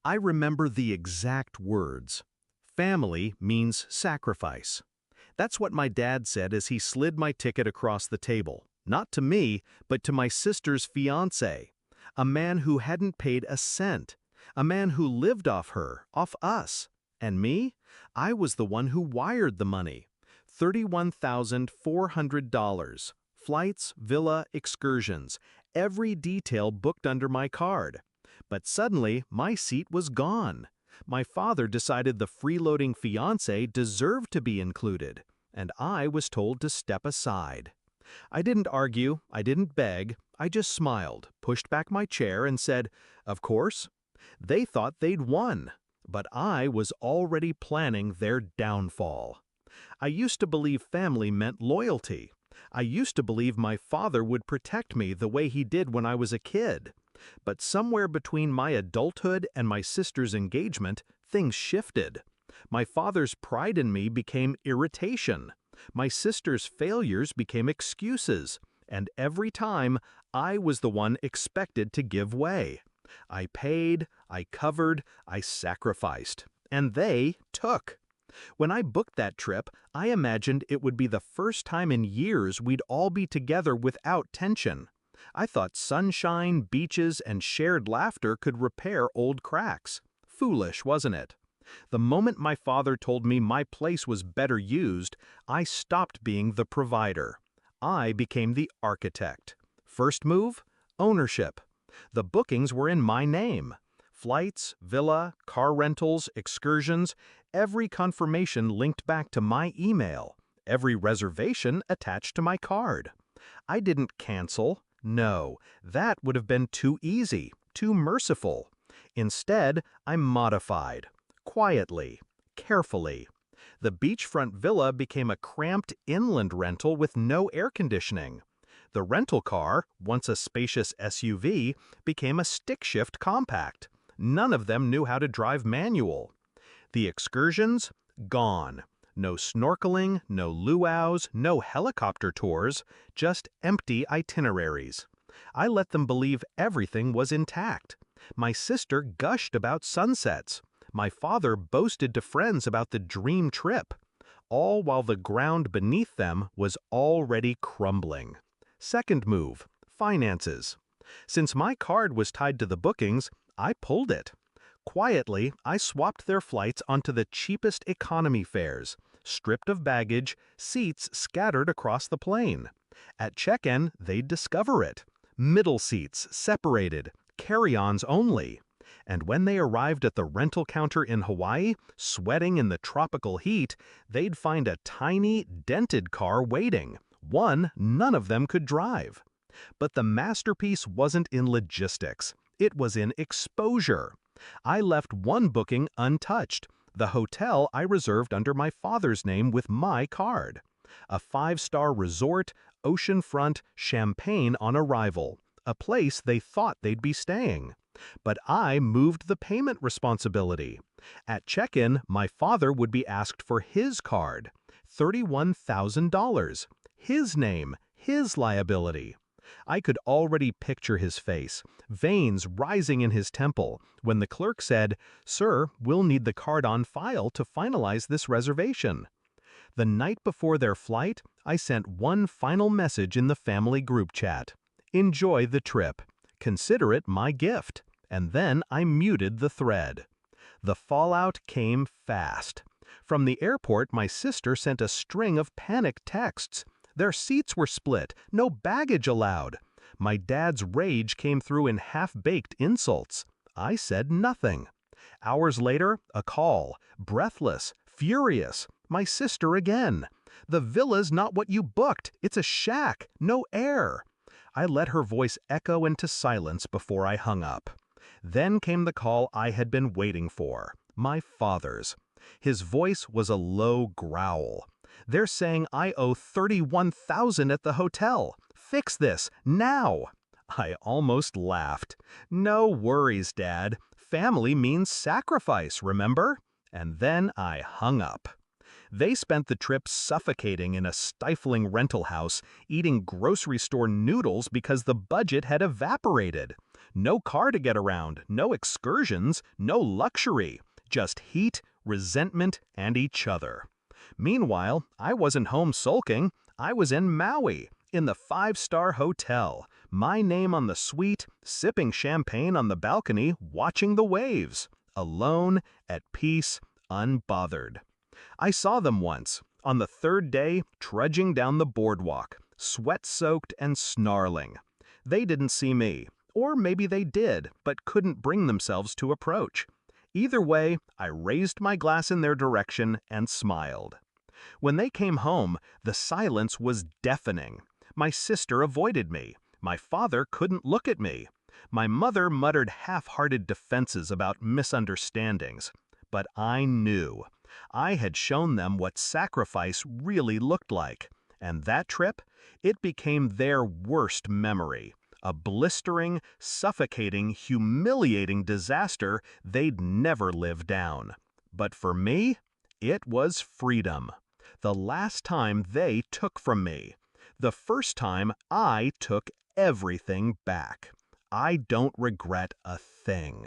I remember the exact words. Family means sacrifice. That's what my dad said as he slid my ticket across the table. Not to me, but to my sister's fiancé. A man who hadn't paid a cent. A man who lived off her, off us. And me? I was the one who wired the money. $31,400. Flights, villa, excursions. Every detail booked under my card. But suddenly, my seat was gone. My father decided the freeloading fiancé deserved to be included, and I was told to step aside. I didn't argue, I didn't beg, I just smiled, pushed back my chair and said, "Of course." They thought they'd won, but I was already planning their downfall. I used to believe family meant loyalty. I used to believe my father would protect me the way he did when I was a kid. But somewhere between my adulthood and my sister's engagement, things shifted. My father's pride in me became irritation. My sister's failures became excuses. And every time, I was the one expected to give way. I paid, I covered, I sacrificed. And they took. When I booked that trip, I imagined it would be the first time in years we'd all be together without tension. I thought sunshine, beaches, and shared laughter could repair old cracks. Foolish, wasn't it? The moment my father told me my place was better used, I stopped being the provider. I became the architect. First move? Ownership. The bookings were in my name. Flights, villa, car rentals, excursions, every confirmation linked back to my email. Every reservation attached to my card. I didn't cancel. No, that would have been too easy, too merciful. Instead, I modified. Quietly, carefully. The beachfront villa became a cramped inland rental with no air conditioning. The rental car, once a spacious SUV, became a stick-shift compact. None of them knew how to drive manual. The excursions? Gone. No snorkeling, no luau's, no helicopter tours, just empty itineraries. I let them believe everything was intact. My sister gushed about sunsets. My father boasted to friends about the dream trip. All while the ground beneath them was already crumbling. Second move, finances. Since my card was tied to the bookings, I pulled it. Quietly, I swapped their flights onto the cheapest economy fares, stripped of baggage, seats scattered across the plane. At check-in, they'd discover it. Middle seats, separated, carry-ons only. And when they arrived at the rental counter in Hawaii, sweating in the tropical heat, they'd find a tiny, dented car waiting. One none of them could drive. But the masterpiece wasn't in logistics. It was in exposure. I left one booking untouched, the hotel I reserved under my father's name with my card. A 5-star resort, oceanfront, champagne on arrival, a place they thought they'd be staying. But I moved the payment responsibility. At check-in, my father would be asked for his card, $31,000. His name, his liability. I could already picture his face, veins rising in his temple, when the clerk said, "Sir, we'll need the card on file to finalize this reservation." The night before their flight, I sent one final message in the family group chat. Enjoy the trip. Consider it my gift. And then I muted the thread. The fallout came fast. From the airport, my sister sent a string of panicked texts. Their seats were split, no baggage allowed. My dad's rage came through in half-baked insults. I said nothing. Hours later, a call, breathless, furious. My sister again. "The villa's not what you booked. It's a shack, no air." I let her voice echo into silence before I hung up. Then came the call I had been waiting for, my father's. His voice was a low growl. "They're saying I owe $31,000 at the hotel. Fix this, now." I almost laughed. "No worries, Dad. Family means sacrifice, remember?" And then I hung up. They spent the trip suffocating in a stifling rental house, eating grocery store noodles because the budget had evaporated. No car to get around, no excursions, no luxury, just heat, resentment, and each other. Meanwhile, I wasn't home sulking. I was in Maui, in the five-star hotel, my name on the suite, sipping champagne on the balcony, watching the waves. Alone, at peace, unbothered. I saw them once, on the third day, trudging down the boardwalk, sweat-soaked and snarling. They didn't see me, or maybe they did, but couldn't bring themselves to approach. Either way, I raised my glass in their direction and smiled. When they came home, the silence was deafening. My sister avoided me. My father couldn't look at me. My mother muttered half-hearted defenses about misunderstandings. But I knew. I had shown them what sacrifice really looked like. And that trip, it became their worst memory. A blistering, suffocating, humiliating disaster they'd never live down. But for me, it was freedom. The last time they took from me. The first time I took everything back. I don't regret a thing.